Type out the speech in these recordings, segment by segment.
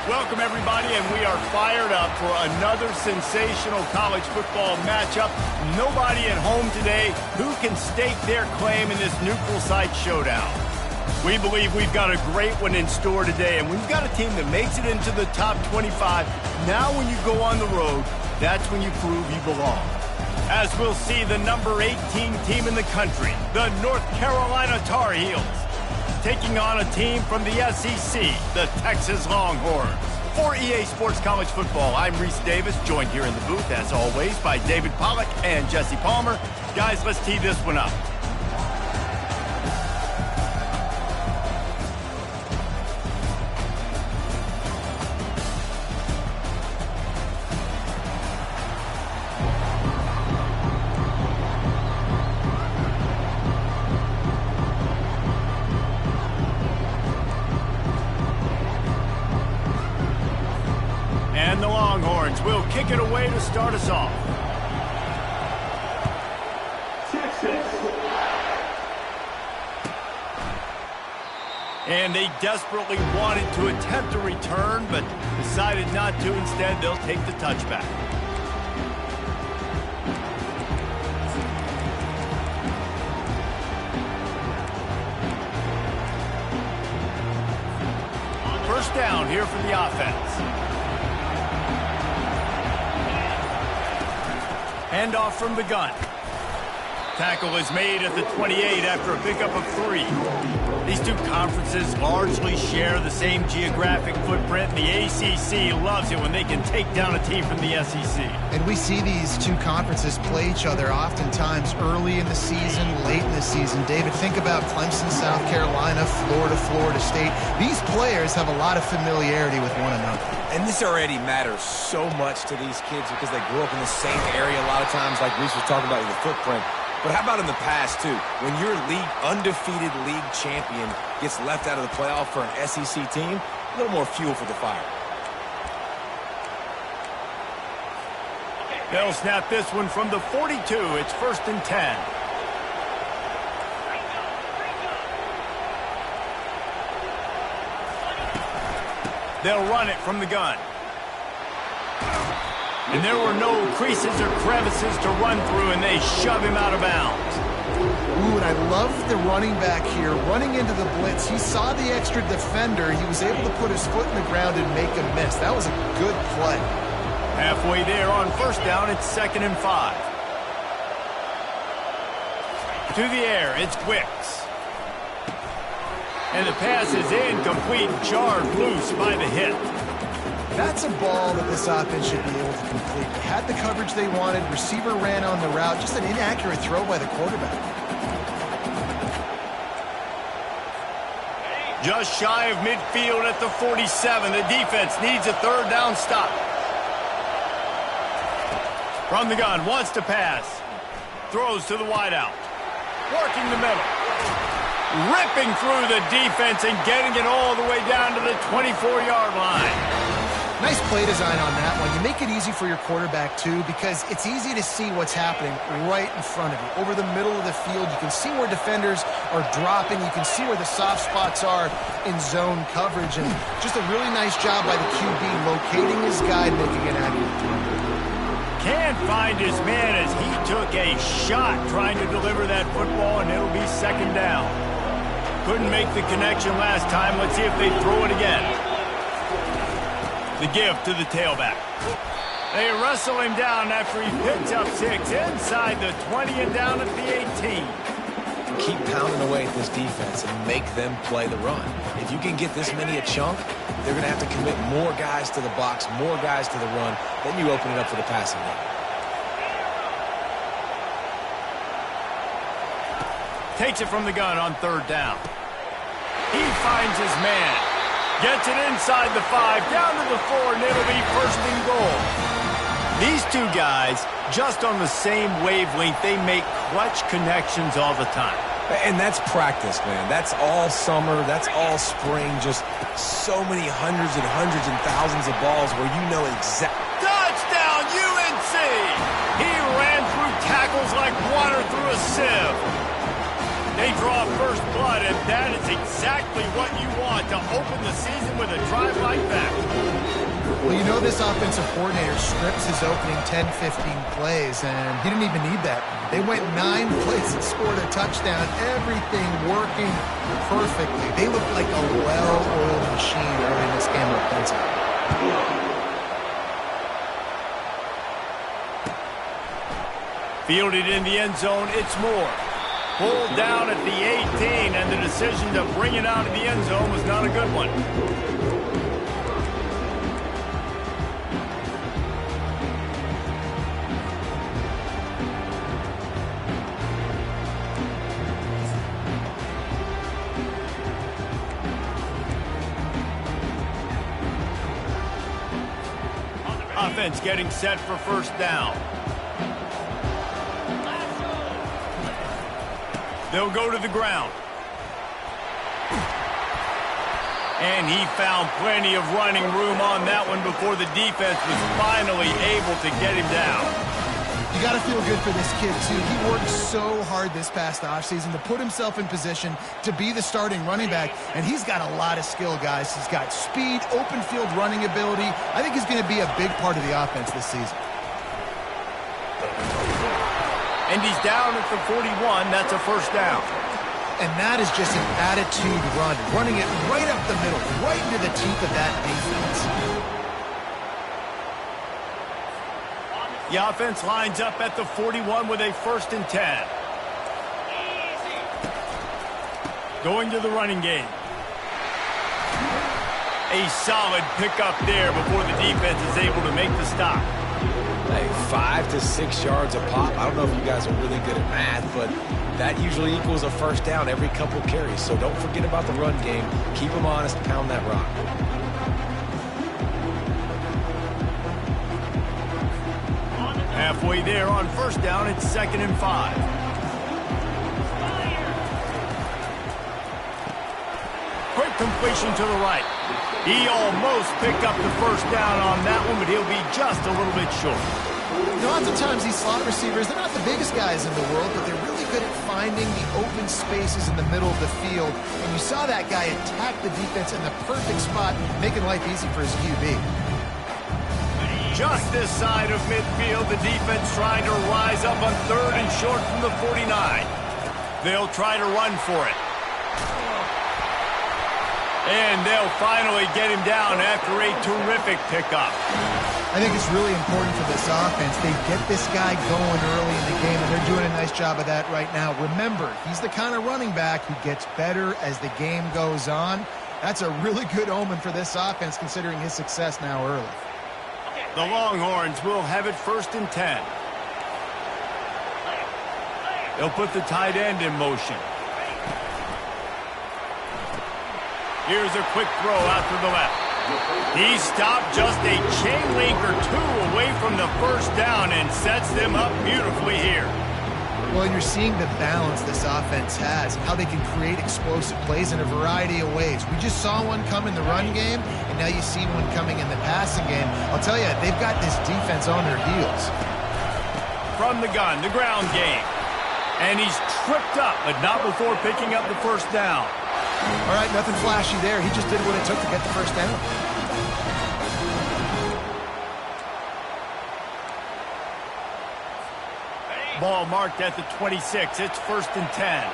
Welcome, everybody, and we are fired up for another sensational college football matchup. Nobody at home today who can stake their claim in this neutral site showdown. We believe we've got a great one in store today, and we've got a team that makes it into the top 25. Now when you go on the road, that's when you prove you belong. As we'll see the number 18 team in the country, the North Carolina Tar Heels, taking on a team from the SEC, the Texas Longhorns. For EA Sports College Football, I'm Reese Davis, joined here in the booth, as always, by David Pollack and Jesse Palmer. Guys, let's tee this one up. And the Longhorns will kick it away to start us off. And they desperately wanted to attempt a return, but decided not to. Instead, they'll take the touchback. First down here for the offense. Handoff from the gun. Tackle is made at the 28 after a pickup of 3. These two conferences largely share the same geographic footprint. The ACC loves it when they can take down a team from the SEC. And we see these two conferences play each other oftentimes early in the season, late in the season. David, think about Clemson, South Carolina, Florida, Florida State. These players have a lot of familiarity with one another. And this already matters so much to these kids because they grew up in the same area a lot of times, like Reese was talking about with the footprint. But how about in the past, too? When your undefeated league champion gets left out of the playoff for an SEC team, a little more fuel for the fire. They'll snap this one from the 42. It's 1st and 10. They'll run it from the gun. And there were no creases or crevices to run through, and they shove him out of bounds. Ooh, and I love the running back here. Running into the blitz, he saw the extra defender. He was able to put his foot in the ground and make a miss. That was a good play. Halfway there on first down, it's 2nd and 5. To the air, it's Wicks. And the pass is incomplete, jarred loose by the hit. That's a ball that this offense should be able to complete. They had the coverage they wanted. Receiver ran on the route. Just an inaccurate throw by the quarterback. Just shy of midfield at the 47. The defense needs a 3rd down stop. From the gun, wants to pass. Throws to the wideout. Working the middle. Ripping through the defense and getting it all the way down to the 24-yard line. Nice play design on that one. You make it easy for your quarterback, too, because it's easy to see what's happening right in front of you. Over the middle of the field, you can see where defenders are dropping. You can see where the soft spots are in zone coverage. And just a really nice job by the QB locating his guy, making an accurate throw. Can't find his man as he took a shot trying to deliver that football, and it'll be 2nd down. Couldn't make the connection last time. Let's see if they throw it again. The give to the tailback. They wrestle him down after he picks up 6 inside the 20 and down at the 18. Keep pounding away at this defense and make them play the run. If you can get this many a chunk, they're going to have to commit more guys to the box, more guys to the run. Then you open it up for the passing game. Takes it from the gun on 3rd down. He finds his man. Gets it inside the 5, down to the 4, and it'll be 1st and goal. These two guys, just on the same wavelength, they make clutch connections all the time. And that's practice, man. That's all summer. That's all spring. Just so many hundreds and thousands of balls where you know exactly. Touchdown, UNC! He ran through tackles like water through a sieve. They draw first blood, and that is exactly what you want to open the season with a drive like that. know this offensive coordinator strips his opening 10, 15 plays, and he didn't even need that. They went 9 plays and scored a touchdown, everything working perfectly. They looked like a well-oiled machine early in this game offensively. Fielded in the end zone, it's Moore. Pulled down at the 18, and the decision to bring it out of the end zone was not a good one. Offense getting set for first down. They'll go to the ground. And he found plenty of running room on that one before the defense was finally able to get him down. You got to feel good for this kid, too. He worked so hard this past offseason to put himself in position to be the starting running back, and he's got a lot of skill, guys. He's got speed, open field running ability. I think he's going to be a big part of the offense this season. And he's down at the 41. That's a first down. And that is just an attitude run, running it right up the middle, right into the teeth of that defense. The offense lines up at the 41 with a 1st and 10. Going to the running game. A solid pickup there before the defense is able to make the stop. Hey, 5 to 6 yards a pop. I don't know if you guys are really good at math, but that usually equals a first down every couple carries. So don't forget about the run game. Keep them honest, pound that rock. Halfway there on first down, it's 2nd and 5. Quick completion to the right. He almost picked up the first down on that one, but he'll be just a little bit short. You know, lots of times these slot receivers, they're not the biggest guys in the world, but they're really good at finding the open spaces in the middle of the field. And you saw that guy attack the defense in the perfect spot, making life easy for his QB. Just this side of midfield, the defense trying to rise up on 3rd and short from the 49. They'll try to run for it. And they'll finally get him down after a terrific pickup. I think it's really important for this offense. They get this guy going early in the game, and they're doing a nice job of that right now. Remember, he's the kind of running back who gets better as the game goes on. That's a really good omen for this offense, considering his success now early. The Longhorns will have it 1st and 10. They'll put the tight end in motion. Here's a quick throw out to the left. He stopped just a chain link or 2 away from the first down and sets them up beautifully here. Well, you're seeing the balance this offense has and how they can create explosive plays in a variety of ways. We just saw one come in the run game, and now you see one coming in the passing game. I'll tell you, they've got this defense on their heels. From the gun, the ground game. And he's tripped up, but not before picking up the first down. All right, nothing flashy there. He just did what it took to get the first down. Ball marked at the 26. It's 1st and 10.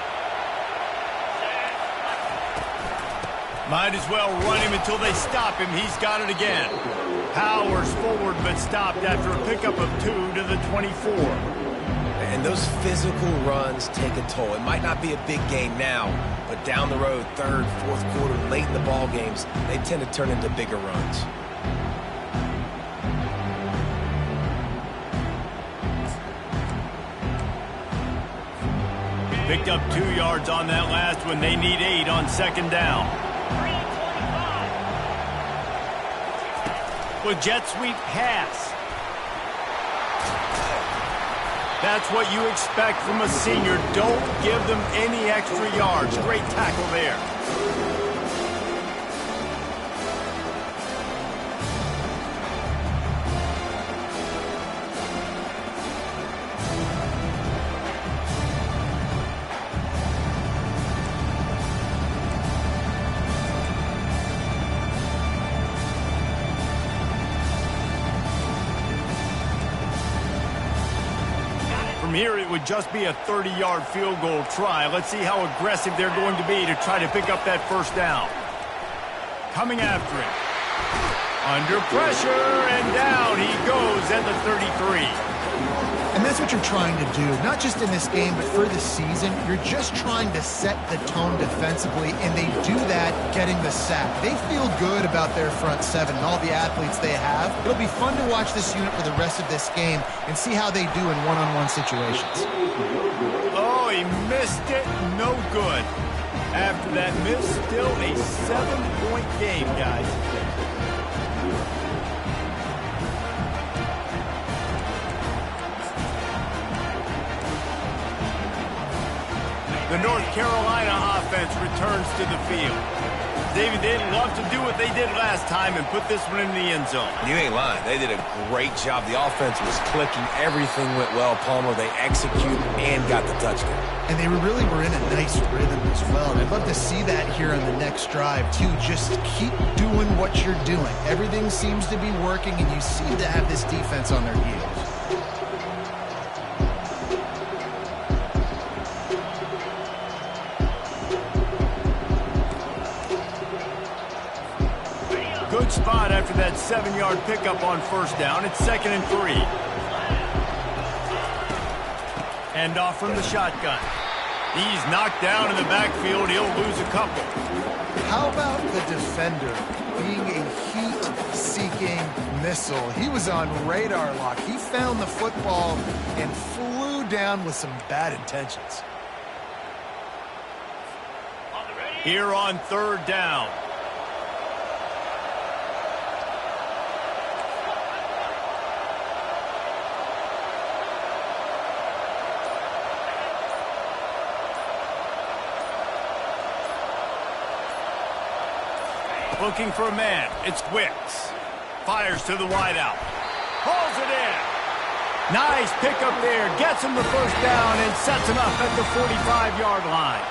Might as well run him until they stop him. He's got it again. Powers forward, but stopped after a pickup of 2 to the 24. And those physical runs take a toll. It might not be a big gain now, but down the road, 3rd, 4th quarter, late in the ball games, they tend to turn into bigger runs. Picked up 2 yards on that last one. They need 8 on 2nd down. With jet sweep pass. That's what you expect from a senior. Don't give them any extra yards. Great tackle there. here, it would just be a 30-yard field goal try. Let's see how aggressive they're going to be to try to pick up that first down. Coming after it. Under pressure, and down he goes at the 33. And that's what you're trying to do, not just in this game, but for the season. You're just trying to set the tone defensively, and they do that getting the sack. They feel good about their front seven and all the athletes they have. It'll be fun to watch this unit for the rest of this game and see how they do in one-on-one situations. Oh, he missed it. No good. After that miss, still a 7-point game, guys. The North Carolina offense returns to the field. David, they'd love to do what they did last time and put this one in the end zone. You ain't lying. They did a great job. The offense was clicking. Everything went well, Palmer. They executed and got the touchdown. And they really were in a nice rhythm as well. And I'd love to see that here on the next drive, too. Just keep doing what you're doing. Everything seems to be working, and you seem to have this defense on their heels. Good spot after that 7-yard pickup on first down. It's 2nd and 3. Hand off from the shotgun. He's knocked down in the backfield. He'll lose a couple. How about the defender being a heat-seeking missile? He was on radar lock. He found the football and flew down with some bad intentions. Here on 3rd down. Looking for a man. It's Wicks. Fires to the wideout. Hauls it in. Nice pickup there. Gets him the first down and sets him up at the 45-yard line.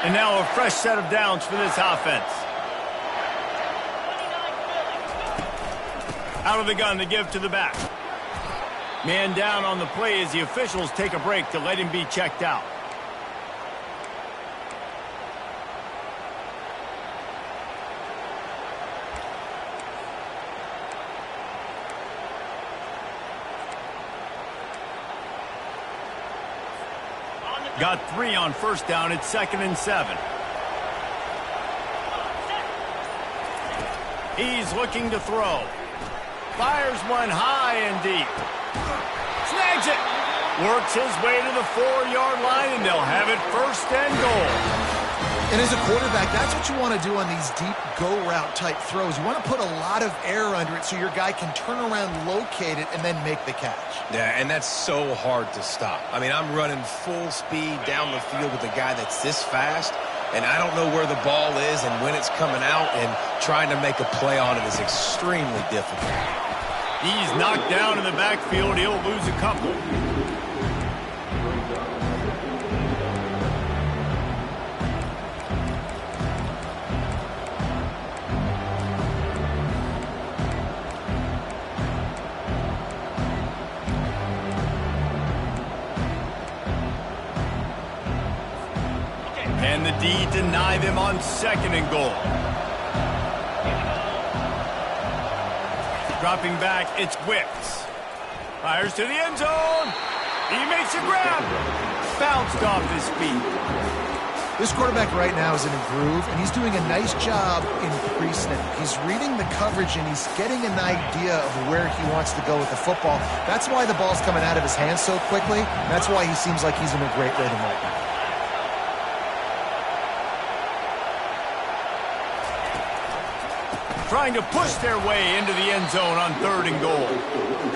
And now a fresh set of downs for this offense. Out of the gun to give to the back. Man down on the play as the officials take a break to let him be checked out. Got 3 on first down. It's 2nd and 7. He's looking to throw. Fires one high and deep. Snags it. Works his way to the 4-yard line, and they'll have it 1st and goal. And as a quarterback, that's what you want to do on these deep go-route type throws. You want to put a lot of air under it so your guy can turn around, locate it, and then make the catch. Yeah, and that's so hard to stop. I mean, I'm running full speed down the field with a guy that's this fast, and I don't know where the ball is and when it's coming out, and trying to make a play on it is extremely difficult. He's knocked down in the backfield. He'll lose a couple. And the D deny them on 2nd and goal. Dropping back, it's Wicks. Fires to the end zone. He makes a grab. Bounced off his feet. This quarterback right now is in a groove, and he's doing a nice job in pre-snap. He's reading the coverage, and he's getting an idea of where he wants to go with the football. That's why the ball's coming out of his hands so quickly. That's why he seems like he's in a great rhythm right now. Trying to push their way into the end zone on 3rd and goal.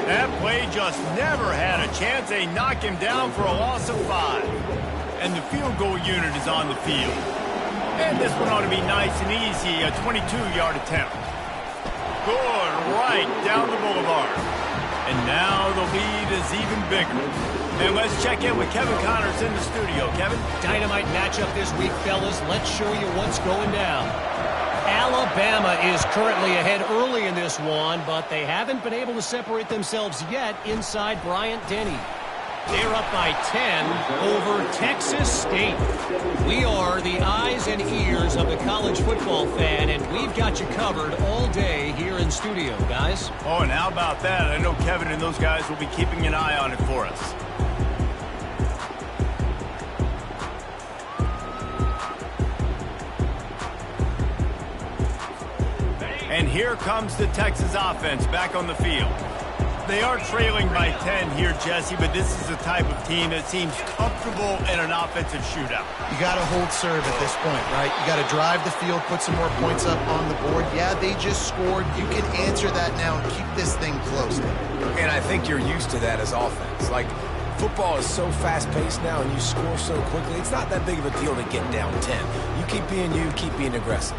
That play just never had a chance. They knock him down for a loss of 5. And the field goal unit is on the field. And this one ought to be nice and easy, a 22-yard attempt. Good, right down the boulevard. And now the lead is even bigger. And let's check in with Kevin Connors in the studio. Kevin? Dynamite matchup this week, fellas. Let's show you what's going down. Alabama is currently ahead early in this one, but they haven't been able to separate themselves yet inside Bryant-Denny. They're up by 10 over Texas State. We are the eyes and ears of the college football fan, and we've got you covered all day here in studio, guys. Oh, and how about that? I know Kevin and those guys will be keeping an eye on it for us. And here comes the Texas offense back on the field. They are trailing by 10 here, Jesse, but this is the type of team that seems comfortable in an offensive shootout. You got to hold serve at this point, right? You got to drive the field, put some more points up on the board. Yeah, they just scored. You can answer that now and keep this thing close. And I think you're used to that as offense. Like, football is so fast-paced now and you score so quickly, it's not that big of a deal to get down 10. You keep being aggressive.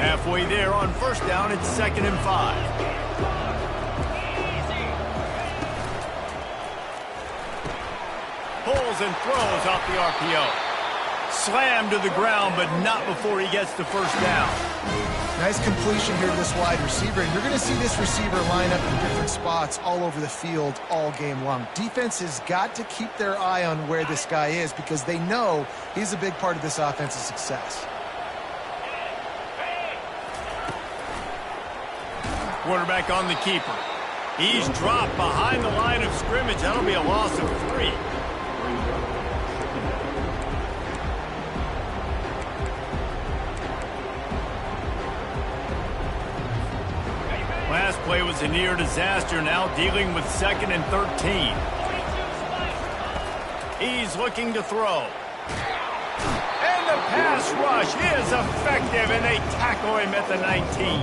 Halfway there on first down, it's 2nd and 5. Pulls and throws off the RPO. Slammed to the ground, but not before he gets the first down. Nice completion here to this wide receiver. And you're going to see this receiver line up in different spots all over the field all game long. Defense has got to keep their eye on where this guy is because they know he's a big part of this offense's success. Quarterback on the keeper. He's dropped behind the line of scrimmage. That'll be a loss of 3. Last play was a near disaster, now dealing with 2nd and 13. He's looking to throw. And the pass rush is effective, and they tackle him at the 19.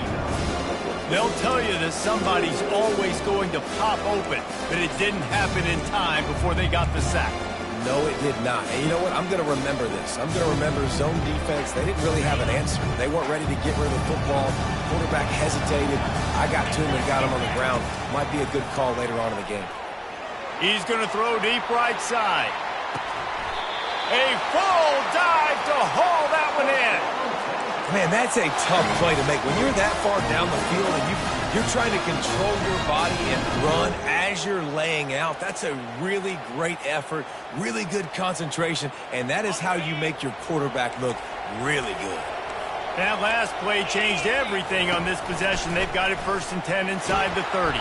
They'll tell you that somebody's always going to pop open, but it didn't happen in time before they got the sack. No, it did not. And you know what? I'm going to remember this. I'm going to remember zone defense. They didn't really have an answer. They weren't ready to get rid of the football. Quarterback hesitated. I got to him and got him on the ground. Might be a good call later on in the game. He's going to throw deep right side. A full dive to haul that one in. Man, that's a tough play to make. When you're that far down the field and you're trying to control your body and run as you're laying out, that's a really great effort, really good concentration, and that is how you make your quarterback look really good. That last play changed everything on this possession. They've got it 1st and 10 inside the 30.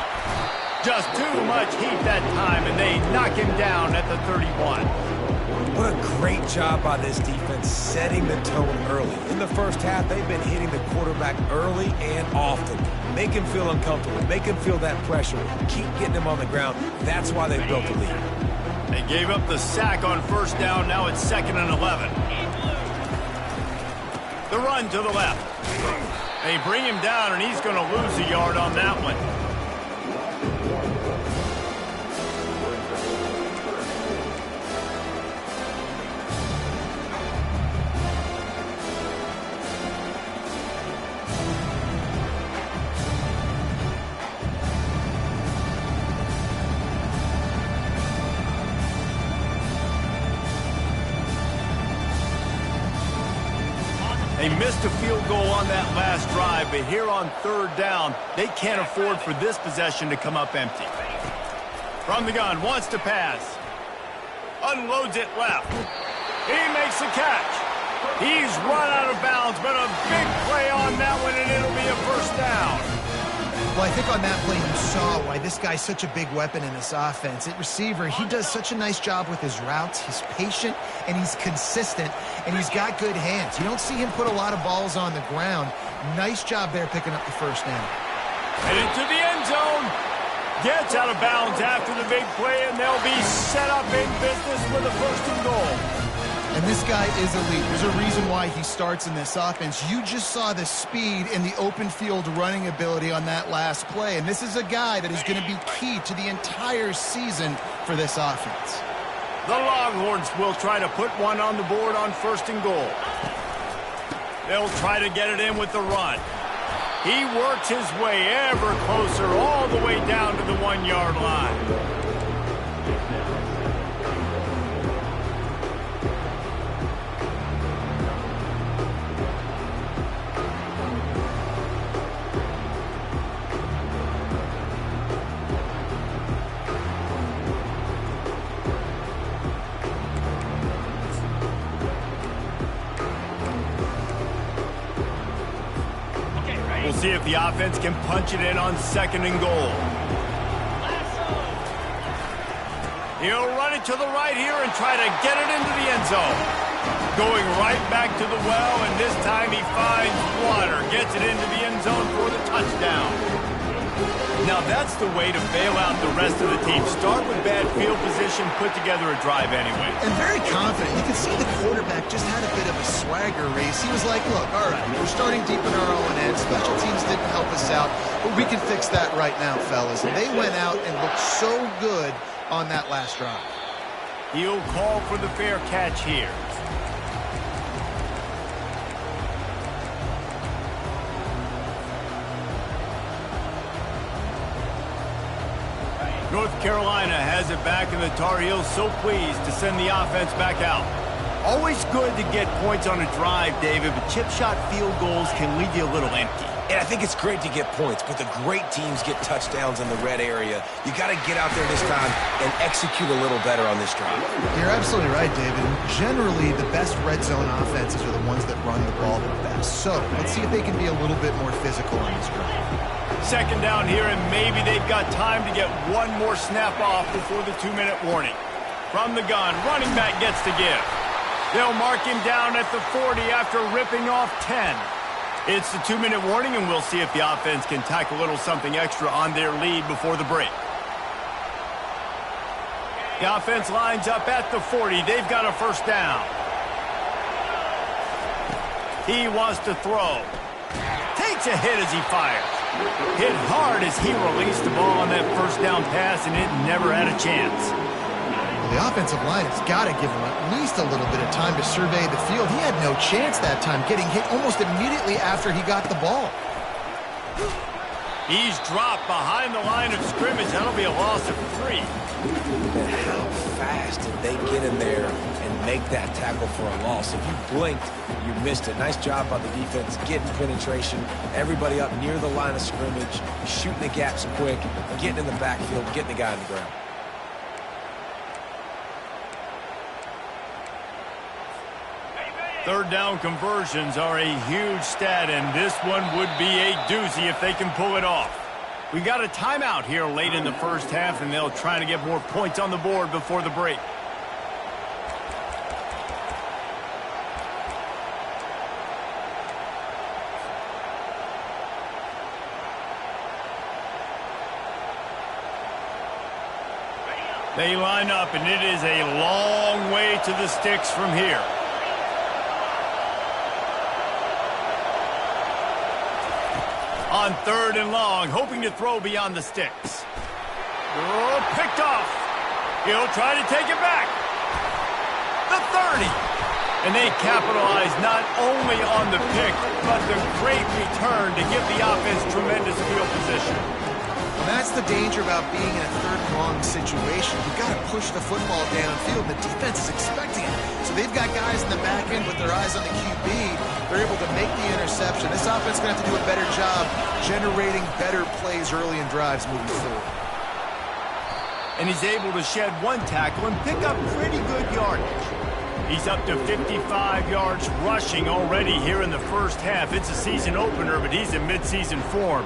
Just too much heat that time, and they knock him down at the 31. What a great job by this defense setting the tone early. In the first half, they've been hitting the quarterback early and often. Make him feel uncomfortable. Make him feel that pressure. Keep getting him on the ground. That's why they've built a lead. They gave up the sack on first down. Now it's 2nd and 11. The run to the left. They bring him down, and he's going to lose a yard on that one. They missed a field goal on that last drive, but here on 3rd down, they can't afford for this possession to come up empty. From the gun, wants to pass. Unloads it left. He makes the catch. He's run out of bounds, but a big play on that one, and it'll be a 1st down. Well, I think on that play you saw why this guy's such a big weapon in this offense. At receiver, he does such a nice job with his routes. He's patient, and he's consistent, and he's got good hands. You don't see him put a lot of balls on the ground. Nice job there picking up the 1st down. And into the end zone. Gets out of bounds after the big play, and they'll be set up in business with a 1st and goal. And this guy is elite. There's a reason why he starts in this offense. You just saw the speed and the open field running ability on that last play. And this is a guy that is going to be key to the entire season for this offense. The Longhorns will try to put one on the board on 1st and goal. They'll try to get it in with the run. He works his way ever closer all the way down to the 1-yard line. We'll see if the offense can punch it in on 2nd and goal. He'll run it to the right here and try to get it into the end zone. Going right back to the well, and this time he finds water. Gets it into the end zone for the touchdown. Now that's the way to bail out the rest of the team. Start with bad field position, put together a drive anyway. And very confident. You can see the quarterback just had a bit of a swagger race. He was like, look, all right, we're starting deep in our own end. Special teams didn't help us out, but we can fix that right now, fellas. And they went out and looked so good on that last drive. He'll call for the fair catch here. North Carolina has it back, and the Tar Heels so pleased to send the offense back out. Always good to get points on a drive, David, but chip shot field goals can leave you a little empty. And I think it's great to get points, but the great teams get touchdowns in the red area. You got to get out there this time and execute a little better on this drive. You're absolutely right, David. Generally, the best red zone offenses are the ones that run the ball the best. So let's see if they can be a little bit more physical on this drive. 2nd down here, and maybe they've got time to get one more snap off before the 2-minute warning. From the gun, running back gets to give. They'll mark him down at the 40 after ripping off 10. It's the 2-minute warning, and we'll see if the offense can tack a little something extra on their lead before the break. The offense lines up at the 40. They've got a 1st down. He wants to throw. Takes a hit as he fires. Hit hard as he released the ball on that 1st down pass, and it never had a chance. Well, the offensive line has got to give him at least a little bit of time to survey the field. He had no chance that time, getting hit almost immediately after he got the ball. He's dropped behind the line of scrimmage. That'll be a loss of 3. And how fast did they get in there and make that tackle for a loss? If you blinked, you missed it. Nice job by the defense getting penetration. Everybody up near the line of scrimmage, shooting the gaps quick, getting in the backfield, getting the guy on the ground. Third down conversions are a huge stat, and this one would be a doozy if they can pull it off. We got a timeout here late in the 1st half, and they'll try to get more points on the board before the break. They line up, and it is a long way to the sticks from here. On 3rd and long, hoping to throw beyond the sticks. Oh, picked off. He'll try to take it back. The 30. And they capitalize not only on the pick, but the great return to give the offense tremendous field position. And that's the danger about being in a 3rd and long situation. You've got to push the football downfield. The defense is expecting it. So they've got guys in the back end with their eyes on the QB. They're able to make the interception. This offense is going to have to do a better job generating better plays early in drives moving forward. And he's able to shed one tackle and pick up pretty good yardage. He's up to 55 yards rushing already here in the 1st half. It's a season opener, but he's in midseason form.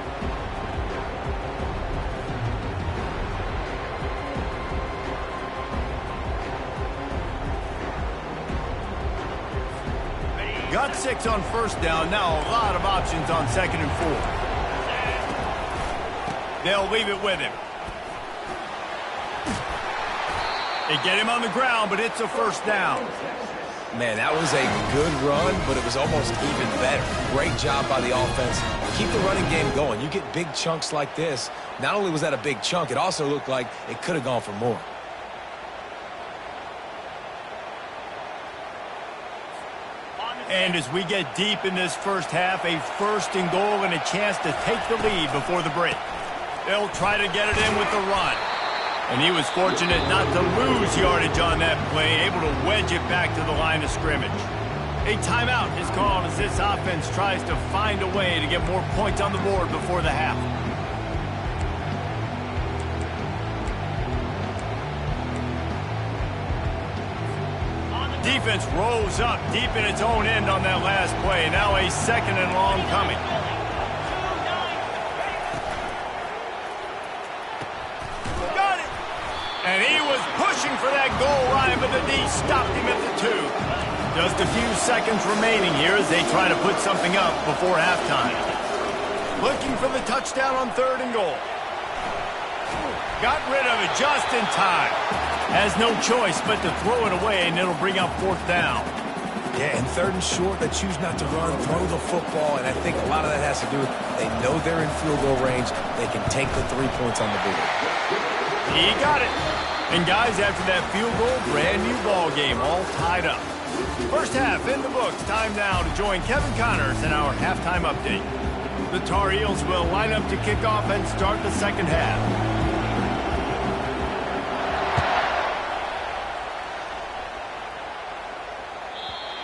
Got 6 on 1st down. Now a lot of options on 2nd and 4. They'll leave it with him. They get him on the ground, but it's a 1st down. Man, that was a good run, but it was almost even better. Great job by the offense. Keep the running game going. You get big chunks like this. Not only was that a big chunk, it also looked like it could have gone for more. And as we get deep in this first half, a first and goal and a chance to take the lead before the break. They'll try to get it in with the run. And he was fortunate not to lose yardage on that play, able to wedge it back to the line of scrimmage. A timeout is called as this offense tries to find a way to get more points on the board before the half. Defense rolls up deep in its own end on that last play. Now a second and long coming. Got it! And he was pushing for that goal line, but the D stopped him at the 2. Just a few seconds remaining here as they try to put something up before halftime. Looking for the touchdown on 3rd and goal. Got rid of it just in time. Has no choice but to throw it away, and it'll bring up 4th down. Yeah, and 3rd and short, they choose not to run, throw the football, and I think a lot of that has to do with they know they're in field goal range. They can take the 3 points on the board. He got it. And guys, after that field goal, brand new ball game, all tied up. First half in the books. Time now to join Kevin Connors in our halftime update. The Tar Heels will line up to kick off and start the second half.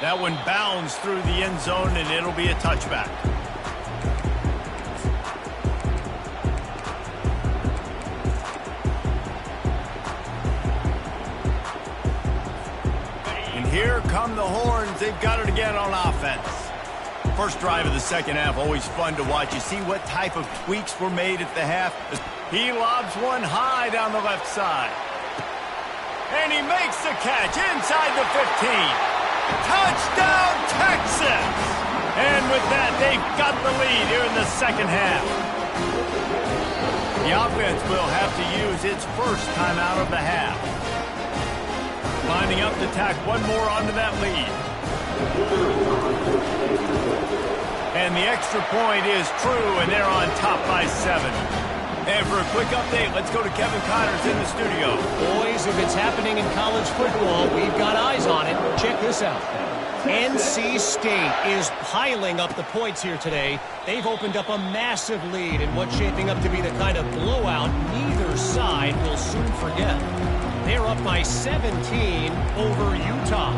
That one bounds through the end zone, and it'll be a touchback. And here come the horns. They've got it again on offense. First drive of the second half, always fun to watch. You see what type of tweaks were made at the half. He lobs one high down the left side. And he makes the catch inside the 15. Touchdown, Texas! And with that, they've got the lead here in the second half. The offense will have to use its first timeout of the half. Lining up to tack one more onto that lead. And the extra point is true, and they're on top by 7. And for a quick update, let's go to Kevin Connors in the studio. Boys, if it's happening in college football, we've got eyes on it. Check this out. NC State is piling up the points here today. They've opened up a massive lead in what's shaping up to be the kind of blowout neither side will soon forget. They're up by 17 over Utah.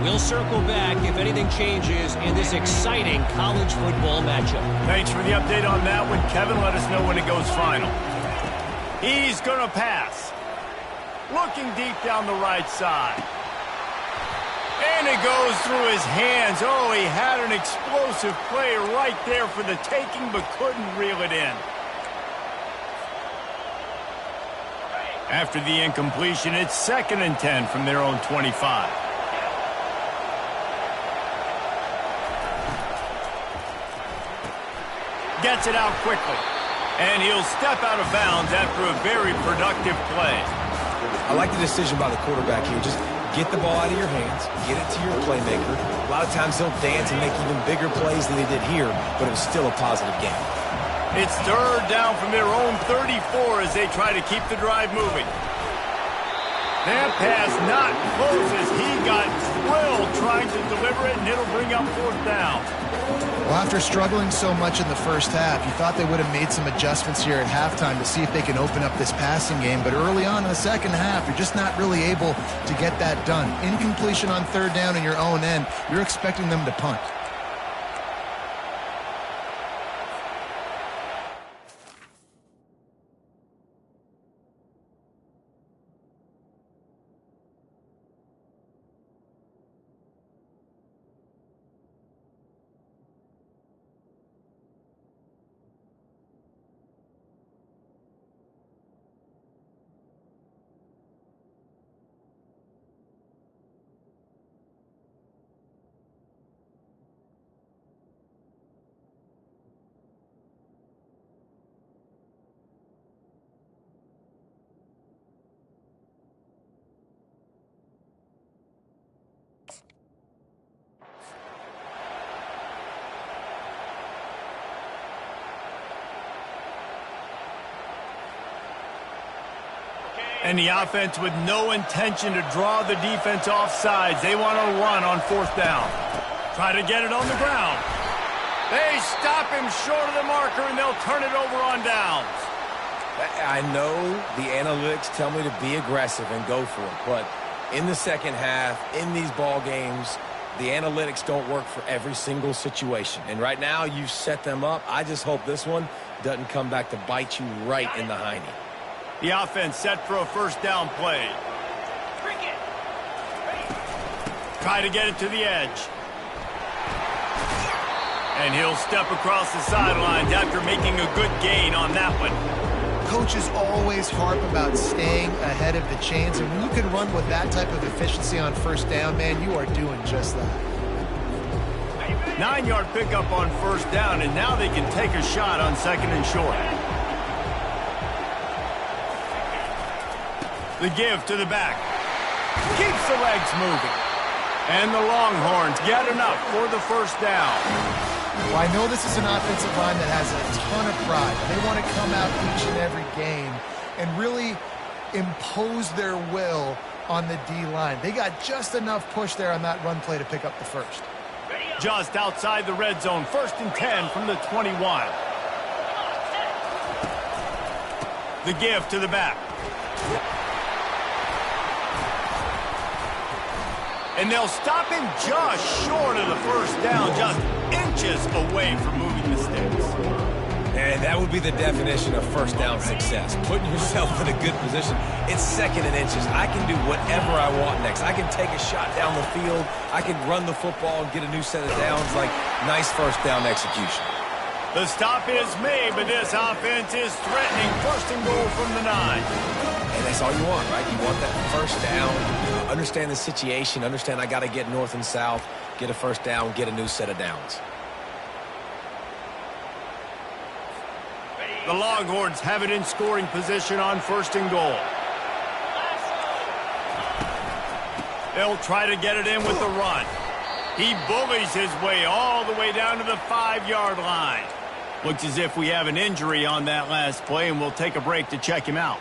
We'll circle back if anything changes in this exciting college football matchup. Thanks for the update on that one, Kevin. Let us know when it goes final. He's going to pass. Looking deep down the right side. And it goes through his hands. Oh, he had an explosive play right there for the taking, but couldn't reel it in. After the incompletion, it's 2nd and 10 from their own 25. Gets it out quickly. And he'll step out of bounds after a very productive play. I like the decision by the quarterback here. Just get the ball out of your hands, get it to your playmaker. A lot of times he'll dance and make even bigger plays than he did here, but it was still a positive game. It's 3rd down from their own 34 as they try to keep the drive moving. That pass not close as he got thrilled trying to deliver it, and it'll bring up 4th down. Well, after struggling so much in the first half, you thought they would have made some adjustments here at halftime to see if they can open up this passing game. But early on in the second half, you're just not really able to get that done. Incompletion on 3rd down in your own end, you're expecting them to punt. And the offense with no intention to draw the defense off sides. They want to run on 4th down. Try to get it on the ground. They stop him short of the marker, and they'll turn it over on downs. I know the analytics tell me to be aggressive and go for it, but in the second half, in these ball games, the analytics don't work for every single situation. And right now, you've set them up. I just hope this one doesn't come back to bite you right in the hiney. The offense set for a first down play. Try to get it to the edge. And he'll step across the sidelines after making a good gain on that one. Coaches always harp about staying ahead of the chains, and when you can run with that type of efficiency on first down, man, you are doing just that. 9-yard pickup on first down, and now they can take a shot on second and short. The give to the back. Keeps the legs moving. And the Longhorns get enough for the first down. Well, I know this is an offensive line that has a ton of pride. They want to come out each and every game and really impose their will on the D-line. They got just enough push there on that run play to pick up the first. Just outside the red zone, 1st and 10 from the 21. The give to the back. And they'll stop him just short of the first down, just inches away from moving the sticks. And that would be the definition of first down success. Putting yourself in a good position. It's second and inches. I can do whatever I want next. I can take a shot down the field. I can run the football and get a new set of downs. Like, nice first down execution. The stop is made, but this offense is threatening. 1st and goal from the 9. And that's all you want, right? You want that first down. Understand the situation. Understand I got to get north and south, get a first down, get a new set of downs. The Longhorns have it in scoring position on 1st and goal. They'll try to get it in with the run. He bullies his way all the way down to the 5-yard line. Looks as if we have an injury on that last play, and we'll take a break to check him out.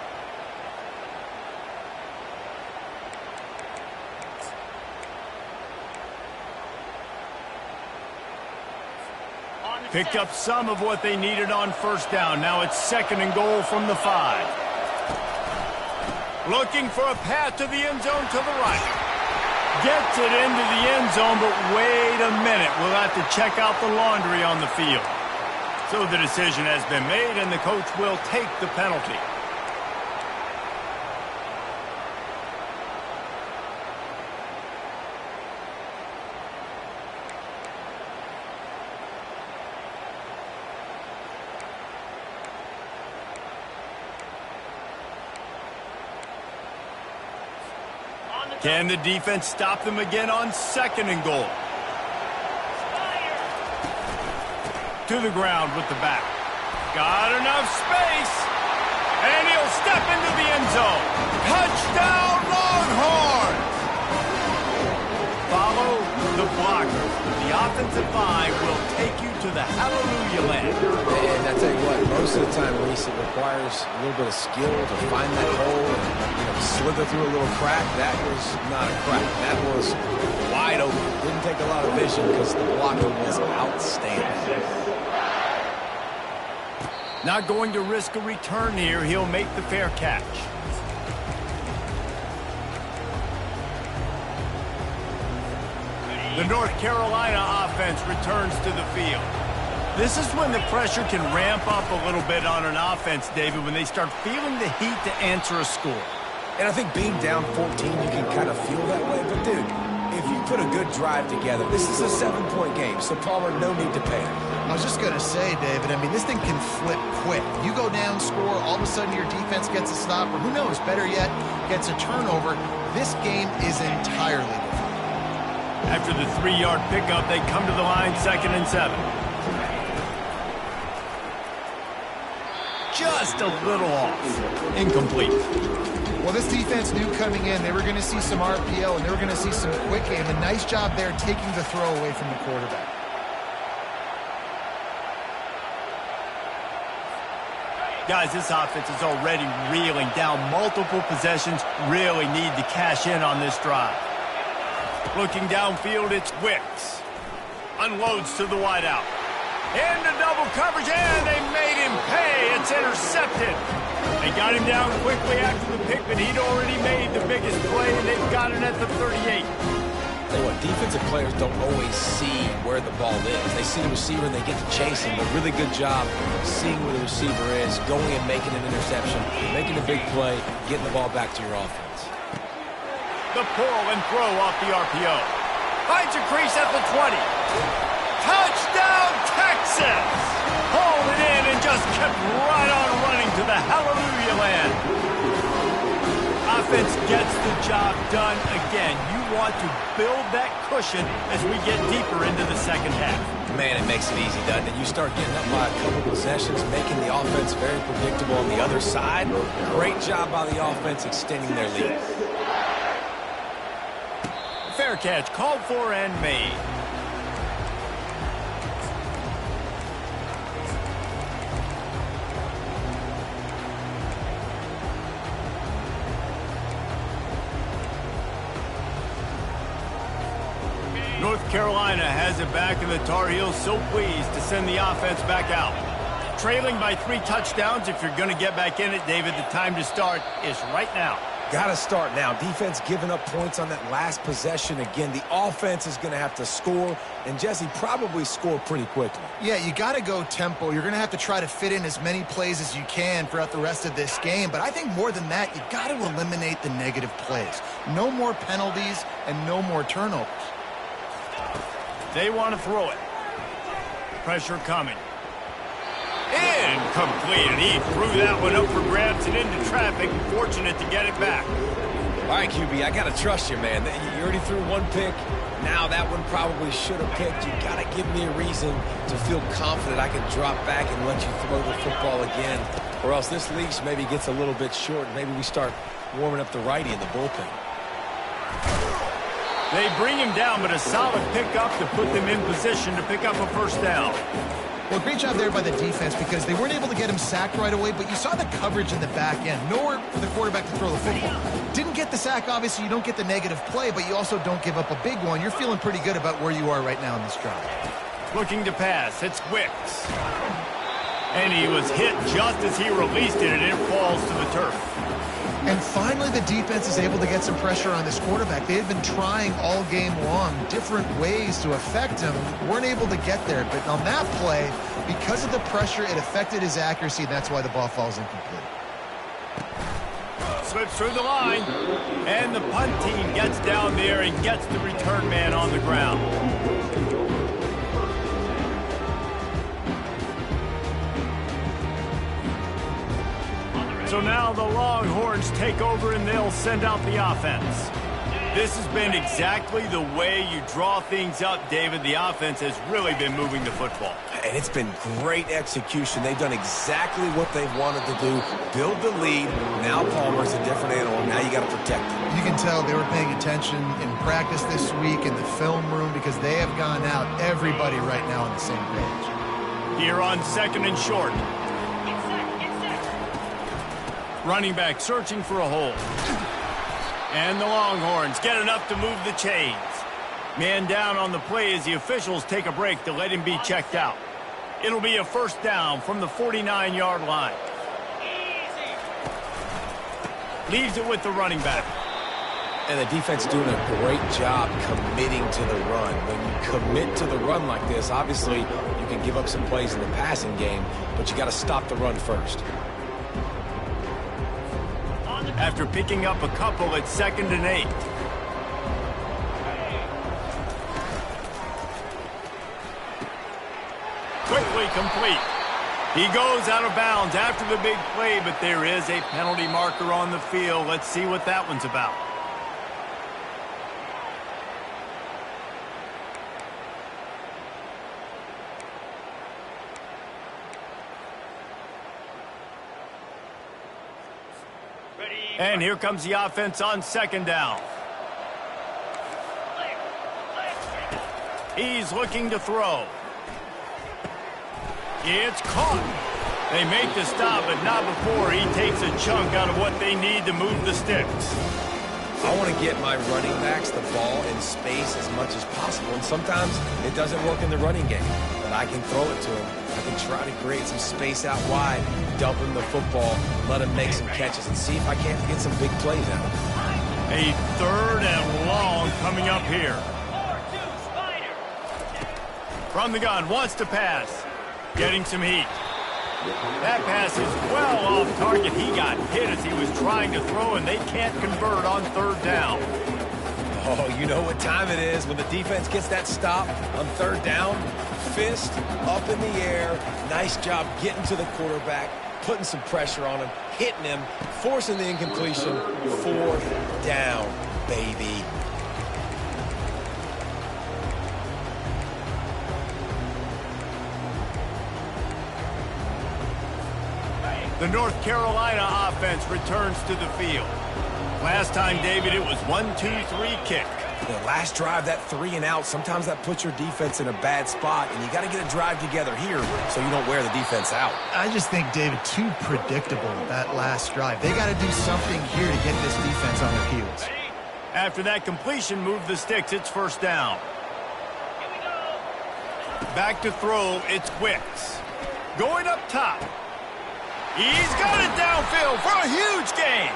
Picked up some of what they needed on first down. Now it's 2nd and goal from the 5. Looking for a path to the end zone to the right. Gets it into the end zone, but wait a minute. We'll have to check out the laundry on the field. So the decision has been made, and the coach will take the penalty. Can the defense stop them again on 2nd and goal? To the ground with the back. Got enough space. And he'll step into the end zone. Touchdown, Longhorns! Follow the blocker. The offensive line will take you to the hallelujah land. And I tell you what, most of the time, Reese, it requires a little bit of skill to find that hole and slither through a little crack. That was not a crack. That was wide open. Didn't take a lot of vision because the blocking was outstanding. Not going to risk a return here. He'll make the fair catch. The North Carolina offense returns to the field. This is when the pressure can ramp up a little bit on an offense, David, when they start feeling the heat to answer a score. And I think being down 14, you can kind of feel that way. But, dude, if you put a good drive together, this is a 7-point game, so, Palmer, no need to panic. I was just going to say, David, I mean, this thing can flip quick. You go down, score, all of a sudden your defense gets a stop, or who knows, better yet, gets a turnover. This game is entirely different. After the 3-yard pickup, they come to the line, 2nd and 7. Just a little off. Incomplete. Well, this defense knew coming in they were going to see some RPO and they were going to see some quick game. A nice job there taking the throw away from the quarterback. Guys, this offense is already reeling down multiple possessions. Really need to cash in on this drive. Looking downfield, it's Wicks. Unloads to the wideout. Into double coverage, and they made him pay. It's intercepted. They got him down quickly after the pick, but he'd already made the biggest play, and they've got it at the 38. Tell you what, defensive players don't always see where the ball is. They see the receiver and they get to chase him. But really good job seeing where the receiver is, going and making an interception, making a big play, getting the ball back to your offense. The pull and throw off the RPO. Finds a crease at the 20. Touchdown, Texas! Hauled it in and just kept right on running to the hallelujah land. Offense gets the job done again. You want to build that cushion as we get deeper into the second half. Man, it makes it easy, doesn't it? You start getting up by a couple possessions, making the offense very predictable on the other side. Great job by the offense extending their lead. Fair catch, called for and made. North Carolina has it back, and the Tar Heels so pleased to send the offense back out. Trailing by 3 touchdowns. If you're going to get back in it, David, the time to start is right now. Got to start now. Defense giving up points on that last possession. Again, the offense is going to have to score, and Jesse probably score pretty quickly. Yeah, you got to go tempo. You're going to have to try to fit in as many plays as you can throughout the rest of this game. But I think more than that, you got to eliminate the negative plays. No more penalties and no more turnovers. They want to throw it. Pressure coming. Incomplete, and he threw that one up for grabs and into traffic. Fortunate to get it back. All right, QB, I got to trust you, man. You already threw one pick. Now that one probably should have picked. You got to give me a reason to feel confident I can drop back and let you throw the football again. Or else this leash maybe gets a little bit short. Maybe we start warming up the righty in the bullpen. They bring him down, but a solid pickup to put them in position to pick up a first down. Well, great job there by the defense because they weren't able to get him sacked right away, but you saw the coverage in the back end. Nowhere for the quarterback to throw the football. Didn't get the sack, obviously. You don't get the negative play, but you also don't give up a big one. You're feeling pretty good about where you are right now in this drive. Looking to pass. It's Wicks. And he was hit just as he released it, and it falls to the turf. And finally, the defense is able to get some pressure on this quarterback. They had been trying all game long different ways to affect him. Weren't able to get there. But on that play, because of the pressure, it affected his accuracy, and that's why the ball falls incomplete. Slips through the line. And the punt team gets down there and gets the return man on the ground. So now the Longhorns take over and they'll send out the offense. This has been exactly the way you draw things up, David. The offense has really been moving the football. And it's been great execution. They've done exactly what they've wanted to do. Build the lead. Now Palmer's a different animal. Now you got to protect him. You can tell they were paying attention in practice this week in the film room because they have gone out, everybody right now on the same page. Here on 2nd and short. Running back searching for a hole. And the Longhorns get enough to move the chains. Man down on the play as the officials take a break to let him be checked out. It'll be a first down from the 49-yard line. Leaves it with the running back. And the defense doing a great job committing to the run. When you commit to the run like this, obviously you can give up some plays in the passing game, but you got to stop the run first. After picking up a couple at 2nd and 8. Quickly complete. He goes out of bounds after the big play, but there is a penalty marker on the field. Let's see what that one's about. And here comes the offense on 2nd down. He's looking to throw. It's caught. They make the stop, but not before he takes a chunk out of what they need to move the sticks. I want to get my running backs the ball in space as much as possible, and sometimes it doesn't work in the running game, but I can throw it to them. I can try to create some space out wide, dump him the football, let him make some catches, and see if I can't get some big plays out of him. A 3rd and long coming up here. From the gun, wants to pass. Getting some heat. That pass is well off target. He got hit as he was trying to throw, and they can't convert on 3rd down. Oh, you know what time it is when the defense gets that stop on 3rd down. Fist up in the air. Nice job getting to the quarterback, putting some pressure on him, hitting him, forcing the incompletion. 4th down, baby. The North Carolina offense returns to the field. Last time, David, it was 1-2-3 kick. The last drive, that 3 and out, sometimes that puts your defense in a bad spot, and you got to get a drive together here so you don't wear the defense out. I just think, David, too predictable, that last drive. They got to do something here to get this defense on their heels. After that completion, move the sticks. It's 1st down. Back to throw, it's Wicks. Going up top. He's got it downfield for a huge gain.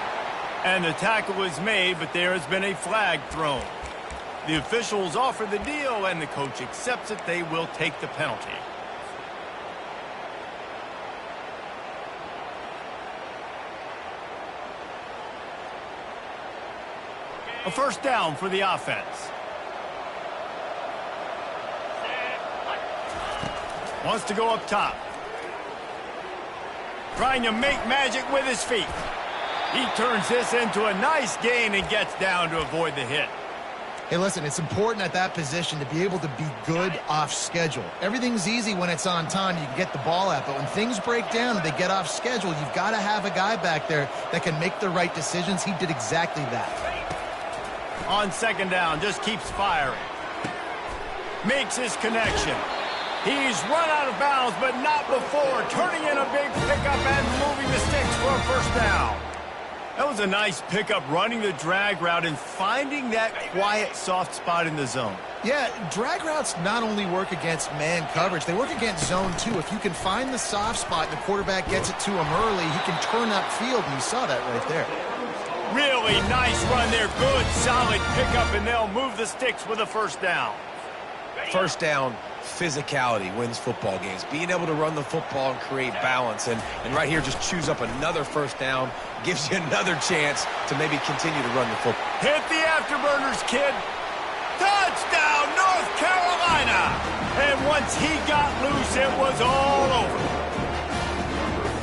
And the tackle is made, but there has been a flag thrown. The officials offer the deal, and the coach accepts it. They will take the penalty. A 1st down for the offense. Wants to go up top. Trying to make magic with his feet. He turns this into a nice gain and gets down to avoid the hit. Hey, listen, it's important at that position to be able to be good off schedule. Everything's easy when it's on time. You can get the ball out, but when things break down and they get off schedule, you've got to have a guy back there that can make the right decisions. He did exactly that. On 2nd down, just keeps firing. Makes his connection. He's run out of bounds, but not before. Turning in a big pickup and moving the sticks for a 1st down. That was a nice pickup, running the drag route and finding that quiet, soft spot in the zone. Yeah, drag routes not only work against man coverage, they work against zone too. If you can find the soft spot and the quarterback gets it to him early, he can turn upfield, and you saw that right there. Really nice run there. Good, solid pickup, and they'll move the sticks with a 1st down. 1st down, physicality wins football games. Being able to run the football and create balance. And right here, just choose up another 1st down. Gives you another chance to maybe continue to run the football. Hit the afterburners, kid. Touchdown, North Carolina. And once he got loose, it was all over.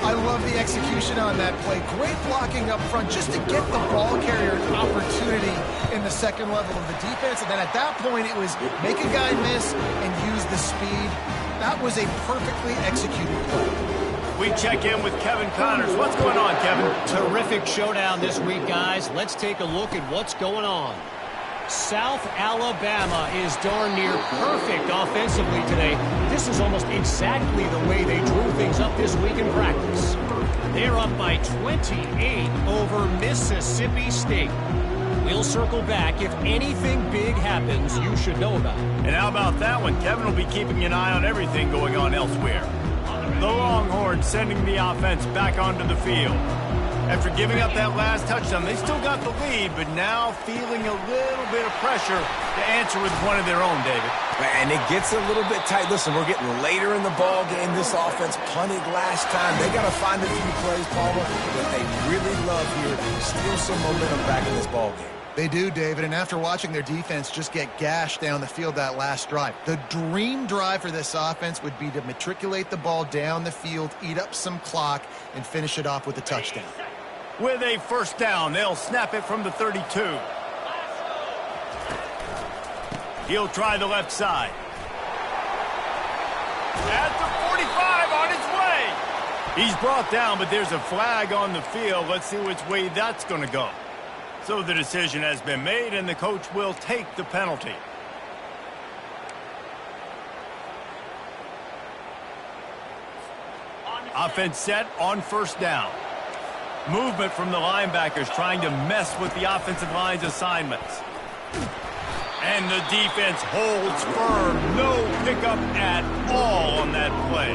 I love the execution on that play. Great blocking up front just to get the ball carrier an opportunity in the 2nd level of the defense. And then at that point, it was make a guy miss and use the speed. That was a perfectly executed play. We check in with Kevin Connors. What's going on, Kevin? Terrific showdown this week, guys. Let's take a look at what's going on. South Alabama is darn near perfect offensively today. This is almost exactly the way they drew things up this week in practice. They're up by 28 over Mississippi State. We'll circle back. If anything big happens, you should know about it. And how about that one? Kevin will be keeping an eye on everything going on elsewhere. The Longhorns sending the offense back onto the field. After giving up that last touchdown, they still got the lead, but now feeling a little bit of pressure to answer with one of their own, David. And it gets a little bit tight. Listen, we're getting later in the ball game. This offense punted last time. They got to find a few plays, Paula, that they really love here to steal some momentum back in this ball game. They do, David, and after watching their defense just get gashed down the field that last drive, the dream drive for this offense would be to matriculate the ball down the field, eat up some clock, and finish it off with a touchdown. With a 1st down, they'll snap it from the 32. He'll try the left side. At the 45, on its way. He's brought down, but there's a flag on the field. Let's see which way that's going to go. So the decision has been made, and the coach will take the penalty. Offense set on 1st down. Movement from the linebackers trying to mess with the offensive line's assignments. And the defense holds firm. No pickup at all on that play.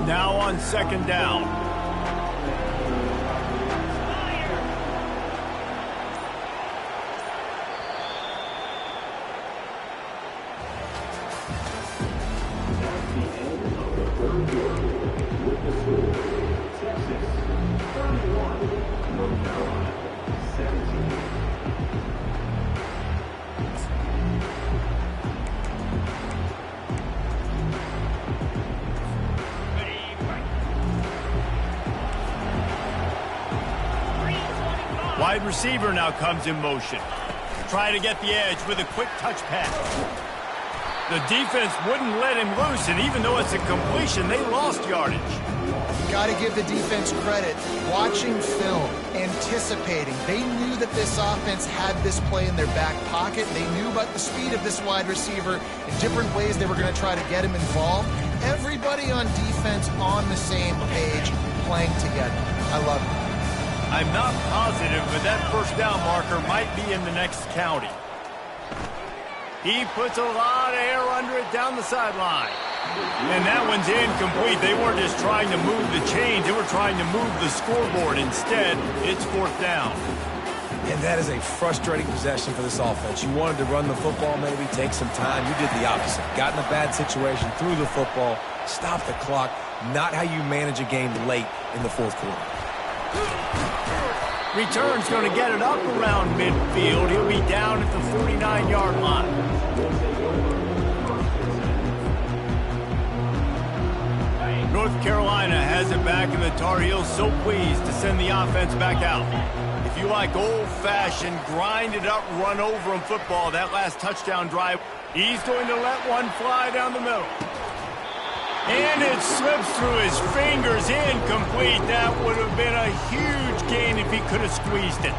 Now on second down. Wide receiver now comes in motion. Try to get the edge with a quick touch pass. The defense wouldn't let him loose, and even though it's a completion, they lost yardage. Got to give the defense credit. Watching film, anticipating. They knew that this offense had this play in their back pocket. They knew about the speed of this wide receiver in different ways they were going to try to get him involved. Everybody on defense on the same page, playing together. I love it. I'm not positive, but that first down marker might be in the next county. He puts a lot of air under it down the sideline. And that one's incomplete. They weren't just trying to move the chains. They were trying to move the scoreboard. Instead, it's fourth down. And that is a frustrating possession for this offense. You wanted to run the football, maybe take some time. You did the opposite. Got in a bad situation, threw the football, stopped the clock. Not how you manage a game late in the fourth quarter. Return's going to get it up around midfield. He'll be down at the 49-yard line. North Carolina has it back, and the Tar Heels so pleased to send the offense back out. If you like old-fashioned, grind-it-up, run-over-'em football, that last touchdown drive, he's going to let one fly down the middle. And it slips through his fingers, incomplete. That would have been a huge gain if he could have squeezed it.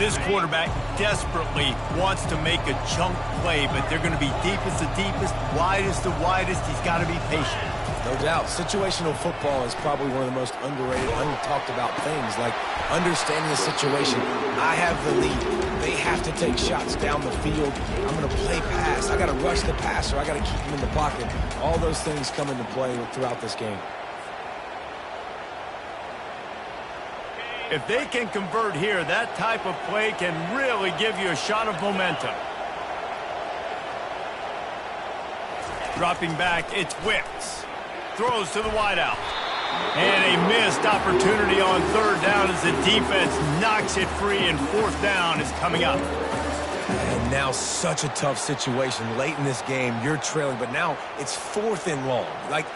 This quarterback desperately wants to make a chunk play, but they're going to be deepest the deepest, widest the widest. He's got to be patient. No doubt. Situational football is probably one of the most underrated, untalked about things, like understanding the situation. I have the lead. They have to take shots down the field. I'm going to play pass. I got to rush the passer. I got to keep him in the pocket. All those things come into play throughout this game. If they can convert here, that type of play can really give you a shot of momentum. Dropping back, it's Wicks. Throws to the wideout. And a missed opportunity on third down as the defense knocks it free, and fourth down is coming up. And now such a tough situation. Late in this game, you're trailing, but now it's fourth and long. Like,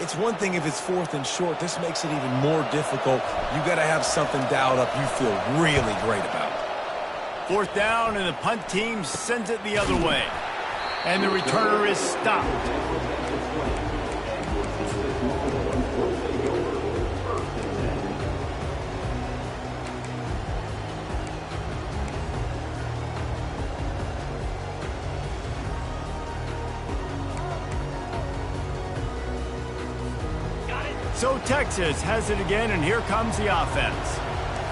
it's one thing if it's fourth and short. This makes it even more difficult. You got to have something dialed up you feel really great about. Fourth down, and the punt team sends it the other way. And the returner is stopped. So Texas has it again, and here comes the offense.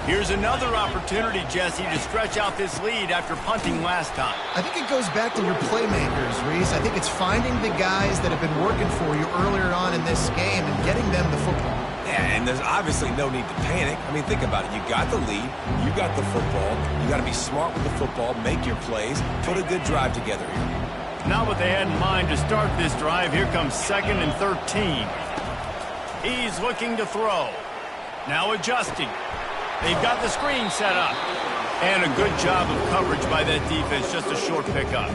Here's another opportunity, Jesse, to stretch out this lead after punting last time. I think it goes back to your playmakers, Reese. I think it's finding the guys that have been working for you earlier on in this game and getting them the football. Yeah, and there's obviously no need to panic. I mean, think about it. You got the lead. You got the football. You got to be smart with the football, make your plays, put a good drive together here. Not what they had in mind to start this drive. Here comes 2nd and 13. He's looking to throw. Now adjusting. They've got the screen set up. And a good job of coverage by that defense. Just a short pickup.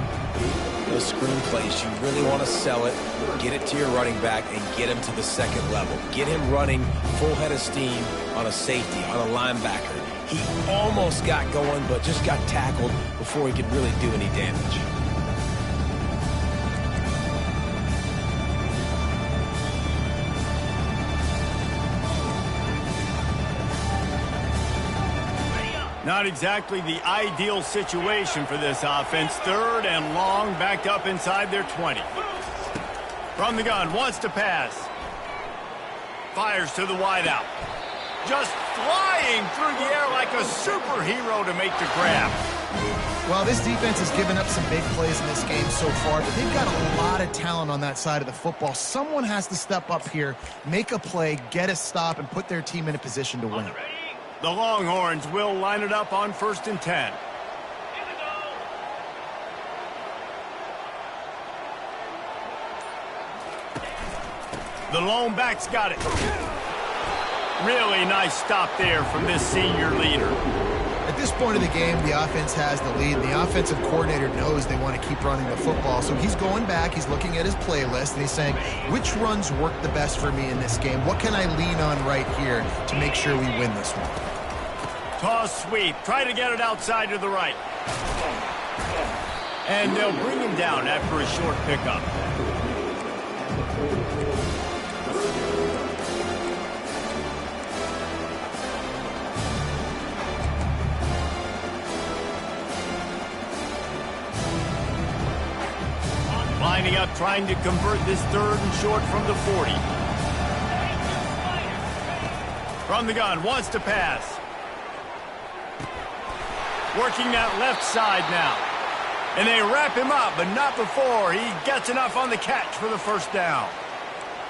Those screen plays, you really want to sell it, get it to your running back, and get him to the second level. Get him running full head of steam on a safety, on a linebacker. He almost got going, but just got tackled before he could really do any damage. Not exactly the ideal situation for this offense. 3rd and long, backed up inside their 20. From the gun, wants to pass. Fires to the wideout. Just flying through the air like a superhero to make the grab. Well, this defense has given up some big plays in this game so far, but they've got a lot of talent on that side of the football. Someone has to step up here, make a play, get a stop, and put their team in a position to win. The Longhorns will line it up on 1st and 10. The lone back's got it. Really nice stop there from this senior leader. At this point of the game, the offense has the lead, and the offensive coordinator knows they want to keep running the football. So he's going back, he's looking at his playlist, and he's saying, which runs work the best for me in this game? What can I lean on right here to make sure we win this one? Toss sweep. Try to get it outside to the right. And they'll bring him down after a short pickup. Lining up, trying to convert this 3rd and short from the 40. From the gun, wants to pass. Working that left side now. And they wrap him up, but not before he gets enough on the catch for the 1st down.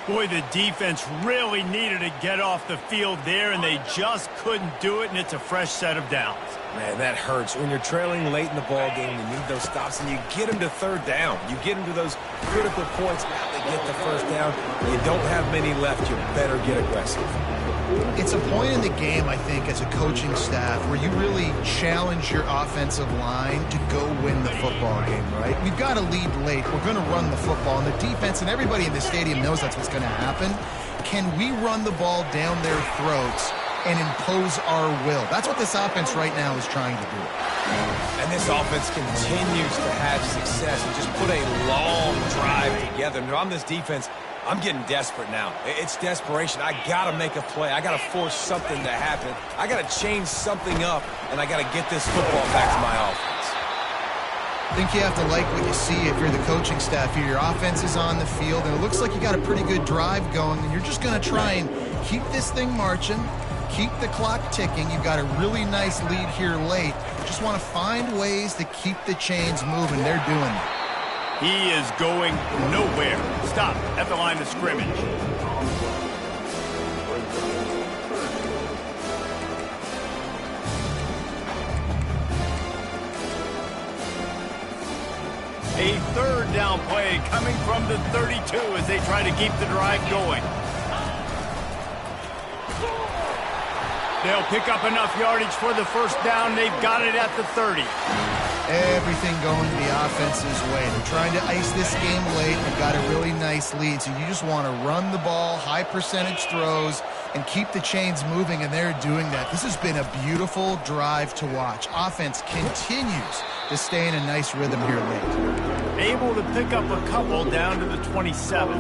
Boy, the defense really needed to get off the field there, and they just couldn't do it, and it's a fresh set of downs. Man, that hurts. When you're trailing late in the ball game, you need those stops, and you get them to 3rd down. You get them to those critical points. Now they get the 1st down. You don't have many left. You better get aggressive. It's a point in the game, I think, as a coaching staff where you really challenge your offensive line to go win the football game, right? We've got to lead late. We're going to run the football, and the defense and everybody in the stadium knows that's what's going to happen. Can we run the ball down their throats and impose our will? That's what this offense right now is trying to do. And this offense continues to have success and just put a long drive together. And on this defense, I'm getting desperate now. It's desperation. I got to make a play. I got to force something to happen. I got to change something up, and I got to get this football back to my offense. I think you have to like what you see if you're the coaching staff here. Your offense is on the field, and it looks like you got a pretty good drive going, and you're just going to try and keep this thing marching, keep the clock ticking. You've got a really nice lead here late. Just want to find ways to keep the chains moving. They're doing it. He is going nowhere. Stop at the line of scrimmage. A 3rd down play coming from the 32 as they try to keep the drive going. They'll pick up enough yardage for the 1st down. They've got it at the 30. Everything going the offense's way. They're trying to ice this game late. They've got a really nice lead, so you just want to run the ball, high percentage throws, and keep the chains moving, and they're doing that. This has been a beautiful drive to watch. Offense continues to stay in a nice rhythm here late. Able to pick up a couple down to the 27.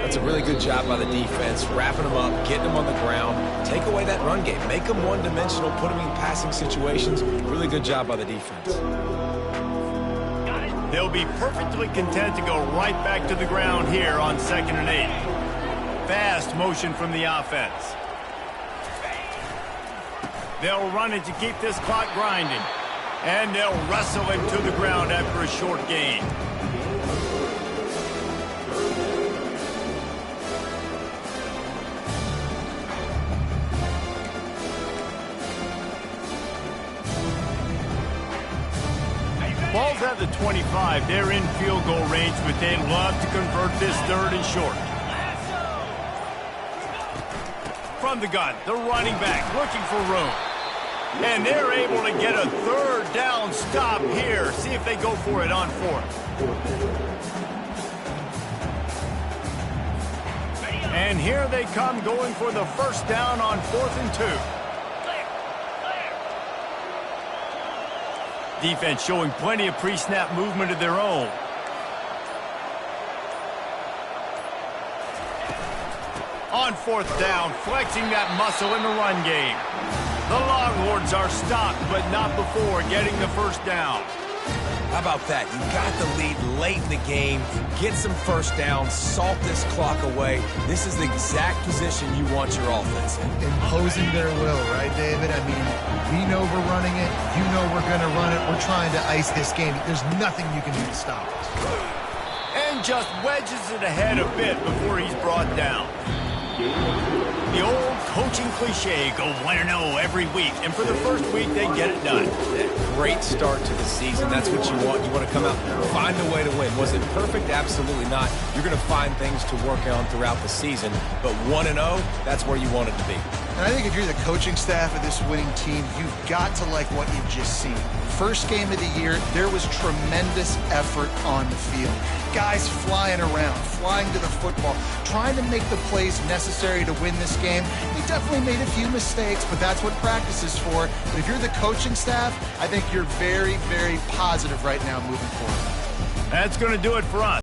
That's a really good job by the defense, wrapping them up, getting them on the ground. Take away that run game. Make them one-dimensional, put them in passing situations. Really good job by the defense. They'll be perfectly content to go right back to the ground here on 2nd and 8. Fast motion from the offense. They'll run it to keep this clock grinding. And they'll wrestle him to the ground after a short gain. Ball's at the 25. They're in field goal range, but they'd love to convert this 3rd and short. From the gun, the running back looking for room. And they're able to get a 3rd down stop here. See if they go for it on 4th. And here they come going for the 1st down on 4th and 2. Defense showing plenty of pre-snap movement of their own. On 4th down, flexing that muscle in the run game. The Longhorns are stopped, but not before getting the first down. How about that? You got the lead late in the game, get some first downs, salt this clock away. This is the exact position you want your offense in. Imposing their will, right, David? I mean, we know we're running it. You know we're going to run it. We're trying to ice this game. There's nothing you can do to stop us. And just wedges it ahead a bit before he's brought down. The old coaching cliche, go 1-0 every week. And for the first week, they get it done. Great start to the season. That's what you want. You want to come out and find a way to win. Was it perfect? Absolutely not. You're going to find things to work on throughout the season. But 1-0, that's where you want it to be. And I think if you're the coaching staff of this winning team, you've got to like what you've just seen. First game of the year, there was tremendous effort on the field. Guys flying around, flying to the football, trying to make the plays necessary to win this game. They definitely made a few mistakes, but that's what practice is for. But if you're the coaching staff, I think you're very, very positive right now moving forward. That's going to do it for us.